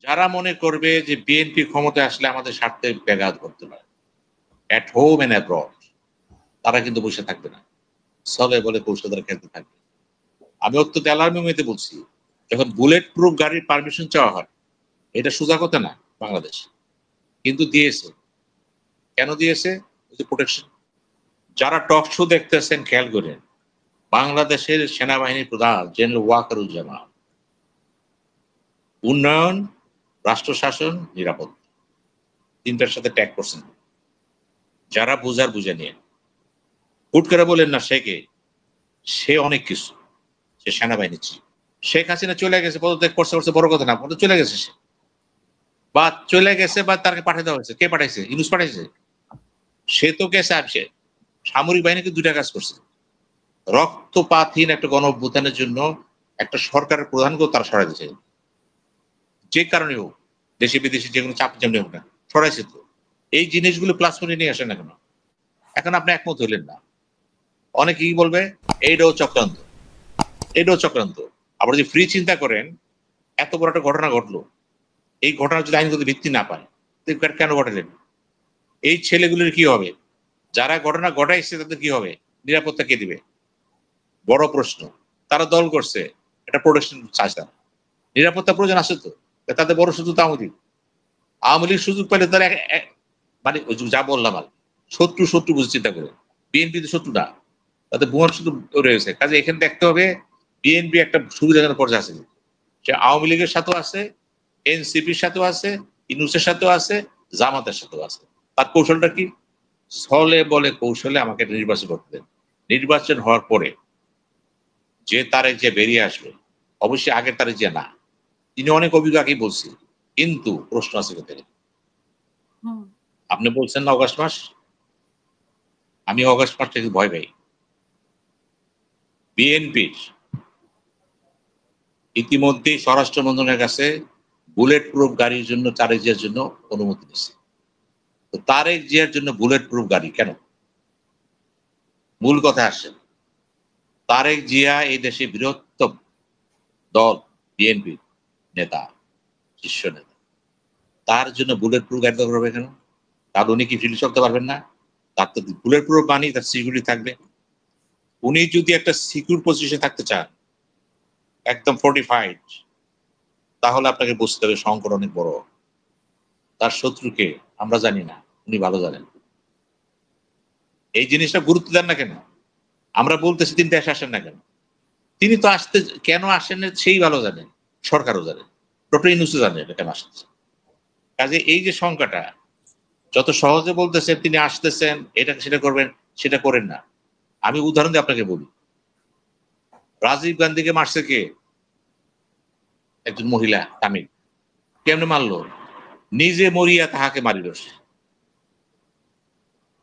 যারা মনে করবে যে বিএনপি ক্ষমতায় আসলে আমাদের স্বার্থে ব্যাঘাত করতে পারে, অ্যাট হোম এন্ড অ্যাব্রড, তারা কিন্তু বসে থাকবে না, ছলে বলে কৌশলদার খেলতে থাকবে। আমি অত্যন্ত অ্যালার্মিং হইতে বলছি, যখন বুলেট প্রুফ গাড়ির পারমিশন চাওয়া হয়, এটা সোজা কথা না বাংলাদেশ, কিন্তু দিয়েছে। কেন দিয়েছে? প্রোটেকশন। যারা টক শো দেখতেছেন খেয়াল করেন, বাংলাদেশের সেনাবাহিনীর প্রধান জেনারেল ওয়াকারুজ্জামান উন্নয়ন, রাষ্ট্র শাসন, নিরাপত্তা, তিনটার সাথে ট্যাগ করছেন। যারা বুঝার বুঝে নিয়ে হুট করে বলেন না সে অনেক কিছু, সে সেনাবাহিনী ছিল। শেখ হাসিনা চলে গেছে, পদত্যাগ করছে করছে বড় কথা না, চলে গেছে সে, বা চলে গেছে বা তাকে পাঠিয়ে দেওয়া হয়েছে। কে পাঠাইছে? ইউনূস পাঠাইছে। সে তো গেছে, সে সামরিক বাহিনীকে দুইটা কাজ করছে। রক্তপাতহীন একটা গণ অভ্যুত্থানের জন্য একটা সরকারের প্রধানকেও তারা সরাই দিচ্ছে, যে কারণে হোক, দেশে বিদেশে যে কোনো চাপ যেমনি হোক না, সরাইছে তো। এই জিনিসগুলো প্লাস পয়েন্টে নিয়ে আসেন না কেন? এখন আপনি একমত হইলেন না, অনেকেই বলবে এইটাও চক্রান্ত, এটাও চক্রান্ত। আবার যদি ফ্রি চিন্তা করেন, এত বড় একটা ঘটনা ঘটলো, এই ঘটনার যদি আইনগত ভিত্তি না পায়, কেন ঘটালেন? এই ছেলেগুলোর কি হবে? যারা ঘটনা ঘটাইছে তাদের কি হবে? নিরাপত্তা কে দিবে? বড় প্রশ্ন। তারা দল করছে, এটা প্রোটেকশন চায় না, নিরাপত্তা প্রয়োজন আছে তো। তাদের বড় সুযোগ আওয়ামী লীগ। আওয়ামী লীগ সুযোগ পেলে তারা মানে যা বললাম আর শত্রু শত্রু বুঝে চিন্তা করে। বিএনপি তো শত্রু না, তাদের বোমার শুধু রয়েছে। কাজে এখানে দেখতে হবে বিএনপি একটা সুবিধাজনক পর্যায়ে আছে, সে আওয়ামী লীগের সাথেও আছে, এনসিপির সাথেও আছে, ইউনূসের সাথেও আছে, জামাতের সাথেও আছে। তার কৌশলটা কি? ছলে বলে কৌশলে আমাকে নির্বাচন করতে দেন। নির্বাচন হওয়ার পরে যে তারেক যে বেরিয়ে আসবে, অবশ্যই আগের তারিখ যে না, তিনি অনেক অভিজ্ঞ আগেই বলছি, কিন্তু প্রশ্ন আছে কোথায়? আপনি বলছেন না অগাস্ট মাস, আমি অগাস্ট মাস থেকে ভয় পাই। বিএনপির ইতিমধ্যেই স্বরাষ্ট্র মন্ত্রণালয়ের কাছে বুলেট প্রুফ গাড়ির জন্য তারেক জিয়ার জন্য অনুমতি দিচ্ছে। তো তারেক জিয়ার জন্য বুলেট প্রুফ গাড়ি কেন? মূল কথা আসছে, তারেক জিয়া এই দেশে বৃহত্তম দল বিএনপি নেতা, শীর্ষ নেতা, তার জন্য বুলেট প্রুফ গাড়ি দরকার হবে কেন? তার উনি কি ফিল্ড চলতে পারবেন না? তার তো বুলেট প্রুফ মানি তার সিকিউরিটি থাকবে। উনি যদি একটা সিকিউর পজিশনে থাকতে চান, একদম ফোর্টিফাইড, তাহলে আপনাকে বুঝতে হবে সংকট অনেক বড়। তার শত্রুকে আমরা জানি না, উনি ভালো জানেন। এই জিনিসটা গুরুত্ব দেন না কেন? আমরা বলতেছি তিনি দেশে আসেন না কেন? তিনি তো আসতে কেন আসেন সেই ভালো জানেন, সরকারও জানেন, ডক্টর ইউনূসও জানেন এটা কেন আসতেছে। কাজে এই যে সংখ্যাটা, যত সহজে বলতেছেন তিনি আসতেছেন, এটা সেটা করবেন, সেটা করেন না। আমি উদাহরণ দিয়ে আপনাকে বলি, রাজীব গান্ধীকে মারছে কে? একজন মহিলা তামিল। কেমনে মারলো? নিজে মরিয়া তাহাকে মারিল সে।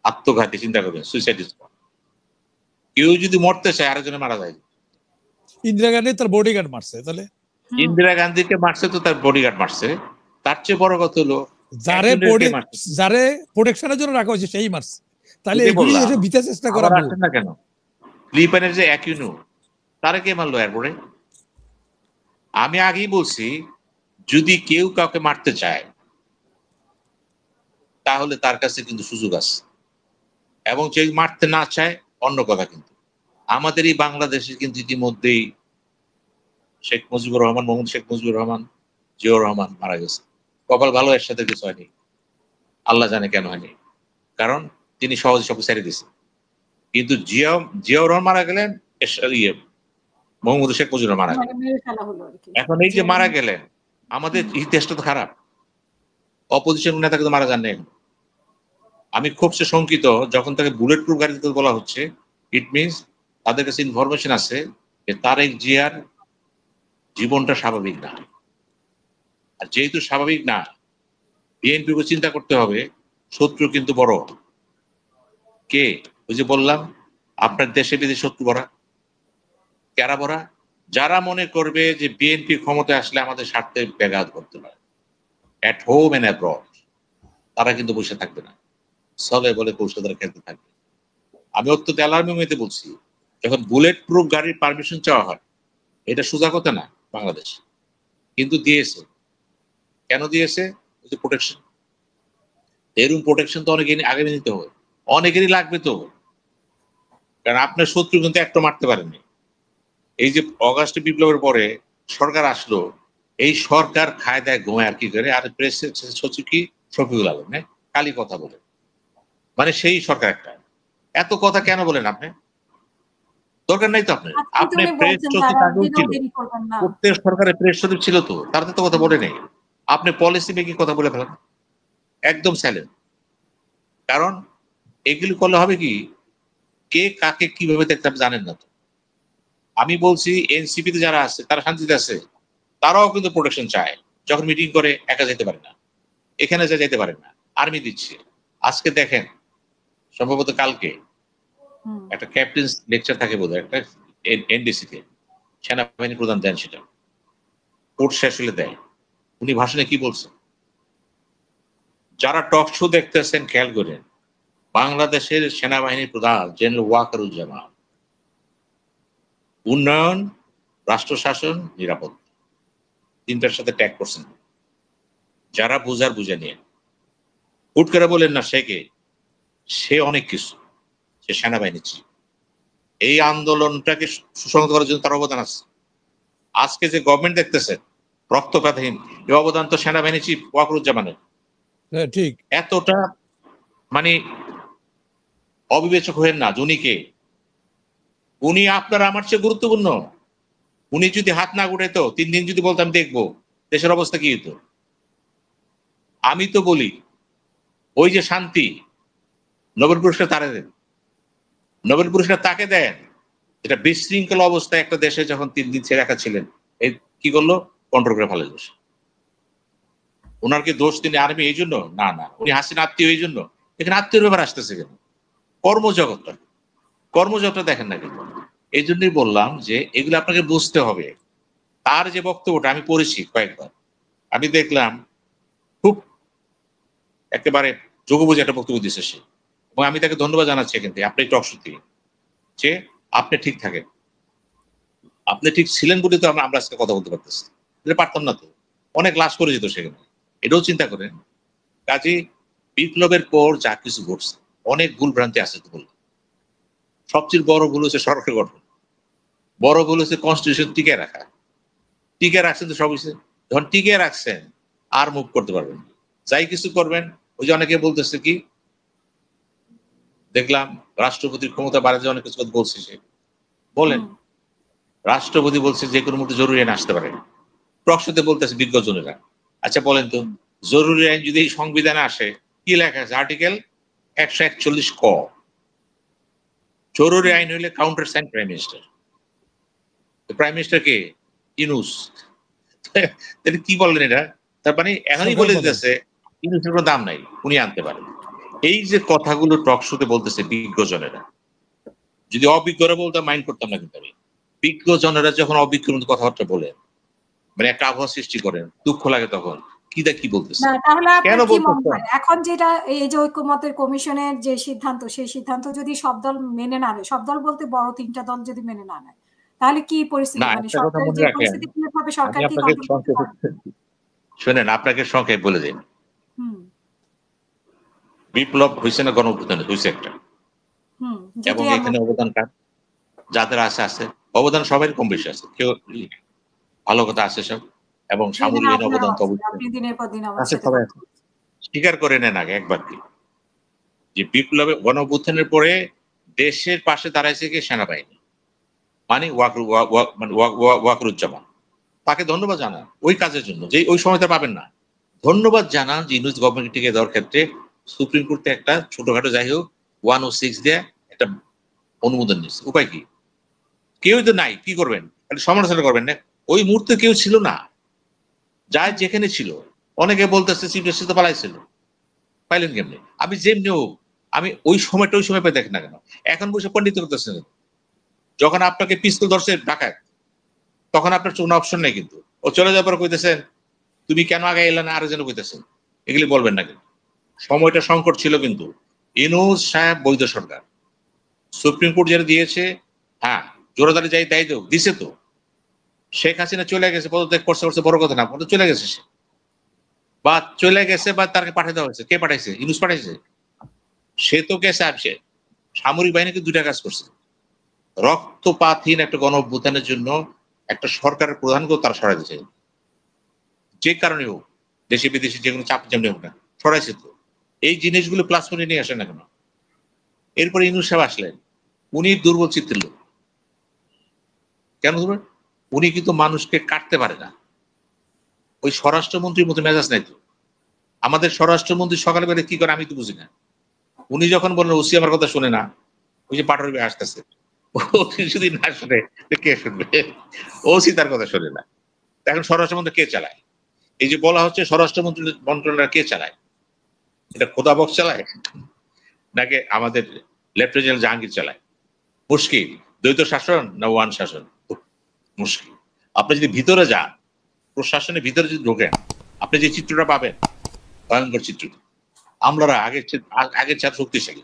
আত্মঘাতী, চিন্তা করবেন, সুইসাইড স্পট। কেউ যদি মরতে চায় আরেকজনে মারা যায়। ইন্দিরা গান্ধী তার বডিগার্ড মারছে, তাহলে ইন্দিরা গান্ধীকে মারছে তো তার বডিগার্ড মারছে। তার চেয়ে বড় কথা হলো যারে প্রোটেকশনের জন্য রাখা হয়েছে সেই মারছে। তাহলে এগুলি এসে বিচার চেষ্টা করা আসেন না কেন? ফিলিপাইনের যে অ্যাকিউনো, তারা কে মারলো এয়ারপোর্টে? আমি আগেই বলছি, যদি কেউ কাউকে মারতে চায় তাহলে তার কাছে কিন্তু সুযোগ আছে, এবং যে মারতে না চায় অন্য কথা। কিন্তু আমাদের এই বাংলাদেশে কিন্তু ইতিমধ্যেই শেখ মুজিবুর রহমান, মোহাম্মদ শেখ মুজিবুর রহমান, জিয়াউর রহমান মারা গেছে। কপাল ভালো, এর সাথে কিছু হয়নি, আল্লাহ জানে কেন হয়নি, কারণ তিনি সহজে সব ছেড়ে দিয়েছেন। কিন্তু জিয়াউর রহমান মারা গেলেন, মোহাম্মদ শেখ মুজিবুর মারা গেলেন। এখন এই যে মারা গেলেন, আমাদের ইতিহাসটা তো খারাপ। অপোজিশন নেতা কিন্তু মারা যান না। আমি খুব সে শঙ্কিত যখন তাকে বুলেট প্রুফ গাড়ি দিতে বলা হচ্ছে। ইট মিনস তাদের কাছে ইনফরমেশন আছে যে তারেক জিয়ার জীবনটা স্বাভাবিক না। আর যেহেতু স্বাভাবিক না, বিএনপিকে চিন্তা করতে হবে শত্রু কিন্তু বড়। কে? ওই যে বললাম, আপনার দেশে বিদেশে শত্রু ভরা। কারা ভরা? যারা মনে করবে যে বিএনপি ক্ষমতায় আসলে আমাদের স্বার্থে ব্যাঘাত করতে পারে, অ্যাট হোম এন্ড অ্যাব্রড, তারা কিন্তু বসে থাকবে না, ছলে বলে কৌশলদার খেলতে থাকবে। আমি অত্যন্ত অ্যালার্মিং হইতে বলছি, যখন বুলেট প্রুফ গাড়ির পারমিশন চাওয়া হয়, এটা সোজা কথা না বাংলাদেশ, কিন্তু দিয়েছে। কেন দিয়েছে? প্রোটেকশন। এরকম প্রোটেকশন তো অনেকেরই আগে নিতে হবে, অনেকেরই লাগবে তো, কারণ আপনার শত্রু কিন্তু একটা মারতে পারেননি। এই যে অগাস্ট বিপ্লবের পরে সরকার আসলো, এই সরকার খায় দায় ঘুমায় আর কি করে, আর প্রেস সচিব কি শফিউল আলম, হ্যাঁ, খালি কথা বলে, মানে সেই সরকার একটা। এত কথা কেন বলেন আপনি? দরকার নাই তো আপনার। আপনি প্রেস সচিব আগেও ছিল, প্রত্যেক সরকারের প্রেস সচিব ছিল তো, তারা তো কথা বলে নেই। আপনি পলিসি মেকিং কথা বলে ফেলেন, একদম সাইলেন্ট। কারণ এগুলি করলে হবে কি, কে কাকে কিভাবে দেখতে আপনি জানেন না তো। আমি বলছি এনসিপি তে যারা আছে তারা শান্তিতে আছে, তারাও কিন্তু প্রোটেকশন চায়। যখন মিটিং করে একা যেতে পারে না, এখানে যা যেতে পারে না, আর্মি দিচ্ছে। আজকে দেখেন, সম্ভবত কালকে একটা ক্যাপ্টেন্স লেকচার থাকে বোধহয় একটা এনডিসি তে, সেনাবাহিনী প্রধান দেন সেটা, কোর্ট শেষ হলে দেয়। উনি ভাষণে কি বলছেন? যারা টক শো দেখতেছেন খেয়াল করেন, বাংলাদেশের সেনাবাহিনীর প্রধান জেনারেল ওয়াকারুজ্জামান উন্নয়ন, রাষ্ট্র শাসন, নিরাপত্তা, তিনটার সাথে ট্যাগ করছেন। যারা বুঝার বুঝে নিয়ে, হুট করে বলেন না সে কে, সে অনেক কিছু, সে সেনাবাহিনী ছিল। এই আন্দোলনটাকে সুসংহত করার জন্য তার অবদান আছে। আজকে যে গভর্নমেন্ট দেখতেছেন রক্তপাতহীন, এই অবদান তো সেনাবাহিনী চিফ ওয়াকারুজ্জামানের। ঠিক এতটা মানে অবিবেচক হয়েন না। উনি কে? উনি আপনার আমার চেয়ে গুরুত্বপূর্ণ। উনি যদি হাত না গুটাইতো, 3 দিন যদি বলতাম দেখবো, দেশের অবস্থা কি হতো? আমি তো বলি, ওই যে শান্তি, নোবেল পুরস্কার তারে দেন, নোবেল পুরস্কার তাকে দেন এটা বিশৃঙ্খল অবস্থায় একটা দেশে যখন 3 দিন ছেড়ে রাখা ছিলেন, এই কি করলো? কন্ট্রোল করে ফেলে দোষ। ওনার কি দোষ তিনি আর্মি এই জন্য? না না, উনি হাসিনা আত্মীয় এই জন্য। এখানে আত্মীয় ব্যাপার আসতেছে কেন? কর্মজগৎটা, কর্মজগৎটা দেখেন না কিন্তু। এই জন্যই বললাম যে এগুলো আপনাকে বুঝতে হবে। তার যে বক্তব্যটা আমি পড়েছি কয়েকবার, আমি দেখলাম খুব একেবারে যোগবুঝে একটা বক্তব্য দিচ্ছে সে, এবং আমি তাকে ধন্যবাদ জানাচ্ছি। কিন্তু আপনি একটু অসত্যি যে আপনি ঠিক থাকেন, আপনি ঠিক ছিলেন বলে তো আমরা আজকে কথা বলতে পারতেছি, পারতাম না তো, অনেক লাশ করে যেত সেখানে। এটাও চিন্তা করেন। কাজে বিপ্লবের পর যা কিছু ঘটছে, অনেক ভুল ভ্রান্তি আছে তো বলতে। সবচেয়ে বড় ভুল হচ্ছে সরকার গঠন, বড় ভুল হচ্ছে কনস্টিটিউশন টিকে রাখা। টিকে রাখছেন তো সব কিছু, যখন টিকে রাখছেন আর মুভ করতে পারবেন না। যাই কিছু করবেন, ওই যে অনেকে বলতেছে কি, দেখলাম রাষ্ট্রপতির ক্ষমতা বাড়ে যে অনেক কিছু কথা বলছে সে, বলেন রাষ্ট্রপতি বলছে যে কোনো মুহূর্তে জরুরি আইন আসতে পারে, প্রশ্নতে বলতেছে বিজ্ঞজনেরা। আচ্ছা বলেন তো, জরুরি আইন যদি এই সংবিধানে আসে, কি লেখা আছে? আর্টিকেল 141 ক, জরুরি আইন হইলে countersign prime minister. Prime minister কে? ইউনূস। তাহলে কি বললেন এটা? তার মানে এখনই বলে দিতেছে ইউনূসের কোনো দাম নাই, উনি আনতে পারেন। এই যে কথাগুলো টক শোতে বলতেছে বিজ্ঞজনেরা, যদি অভিজ্ঞরা বলতাম মাইন্ড করতাম না, কিন্তু আমি বিজ্ঞজনেরা যখন অভিজ্ঞ কথাবার্তা বলেন, মানে একটা আবহাওয়া সৃষ্টি করেন, দুঃখ লাগে তখন। কি বলতেছে, না তাহলে কেন আপনার কি মনে বলতেছে? হয় এখন যেটা এই যে ঐক্যমতের কমিশনের যে সিদ্ধান্ত, সেই সিদ্ধান্ত যদি সব দল মেনে না নেয়, সব দল বলতে বড় 3টা দল যদি মেনে না নেয়, তাহলে কি পরিস্থিতি? না, মানে একটা কথা সরকারের মনে যে রাখেন, পরিস্থিতি ক্রিয়েট হবে, আমি সরকার কি আপনাকে কন্ট্রোল করতে পারবে? শোনেন, আপনাকে সংক্ষেপ বলে দিন। হুম বিপ্লব হয়েছে না গণঅভ্যুত্থান হয়েছে একটা, হুম এবং যেটাই আমরা এখানে অবদান কার? যাদের আছে অবদান সবাই কম বেশি আছে, কেউ ভালো কথা আছে সব, এবং সেখানে সামরিক আপনারও অবদান তো আছে, অবশ্যই আপনি দিনের পর দিন আমার আছে, সাথে সবাই কথা আছে। বলছেন। স্বীকার করে নেন আগে একবার কি, যে বিপ্লবে গণঅভ্যুত্থানের পরে দেশের পাশে দাঁড়াইছে কি সেনাবাহিনী, মানে ওয়াকরুজ্জামান। তাকে ধন্যবাদ জানান ওই কাজের জন্য, যে ওই সময়টা পাবেন না। ধন্যবাদ জানান যে ইউনূস গভর্নমেন্ট টিকে দেওয়ার ক্ষেত্রে সুপ্রিম কোর্টে একটা ছোটখাটো যাই হোক 106 দিয়ে একটা অনুমোদন নিচ্ছে। উপায় কি? কেউই তো নাই, কি করবেন? খালি সমালোচনা করবেন না। ওই মুহূর্তে কেউ ছিল না, যাই যেখানে ছিল। অনেকে বলতেছে চিফ জাস্টিস তো পালাইছিল, পাইলেন কেমনি? আমি যেমনি হোক, আমি ওই সময়টা ওই সময় পাই দেখেন না কেন? এখন বসে পণ্ডিত করতেছেন। যখন আপনাকে পিস্তল ধরছে ঢাকায়, তখন আপনার কোনো অপশন নেই কিন্তু। ও চলে যাওয়ার পর কইতেছেন তুমি কেন আগে এলে না, আরো যেন কইতেছেন। এগুলি বলবেন না কিন্তু। সময়টা সংকট ছিল কিন্তু। ইউনূস সাহেব বৈধ সরকার, সুপ্রিম কোর্ট যেটা দিয়েছে, হ্যাঁ জোরাদারি যাই তাই দেও দিছে তো। শেখ হাসিনা চলে গেছে, পদত্যাগ করছে, বড় কথা না, চলে গেছে সে। বা চলে গেছে বা তাকে পাঠিয়ে দেওয়া হয়েছে, কে পাঠাইছে? ইউনূস পাঠাইছে? সে তো গেছে আসছে, সামরিক বাহিনীকে দুইটা কাজ করছে। রক্তপাতহীন একটা গণ অভ্যুত্থানের জন্য একটা সরকারের প্রধানকেও তারা সরাই দিয়েছে, যে কারণে হোক, দেশে বিদেশে যে কোনো চাপ যেমনি হোক না, সরাইছে তো। এই জিনিসগুলো প্লাস করে নিয়ে আসে না কেন? এরপরে ইউনূস সাহেব আসলেন, উনি দুর্বল চিত্রের লোক। কেন ধরবেন? উনি কিন্তু মানুষকে কাটতে পারে না। ওই স্বরাষ্ট্রমন্ত্রীর মতো মেজাজ নাই তো। আমাদের স্বরাষ্ট্রমন্ত্রী সকালে বেলা কি করে আমি তো বুঝি না। উনি যখন বলেন ওসি আমার কথা শুনে না, ওই যে পাটর ভাই আসতেছে, ওসি যদি না শুনে কে শুনবে? ওসি তার কথা শুনে না। এখন স্বরাষ্ট্রমন্ত্রী কে চালায়? এই যে বলা হচ্ছে স্বরাষ্ট্রমন্ত্রী মন্ত্রণালয় কে চালায়? এটা খোদাবক্স চালায় নাকি আমাদের লেফটেন্যান্ট জেনারেল জাহাঙ্গীর চালায়? মুশকিল। দ্বৈত শাসন না ওয়ান শাসন? মুশকিল। আপনি যদি ভিতরে যান, প্রশাসনের ভিতরে যদি ঢোকেন, আপনি যে চিত্রটা পাবেন ভয়ঙ্কর চিত্র। আমলারা আগের চেয়ে শক্তিশালী।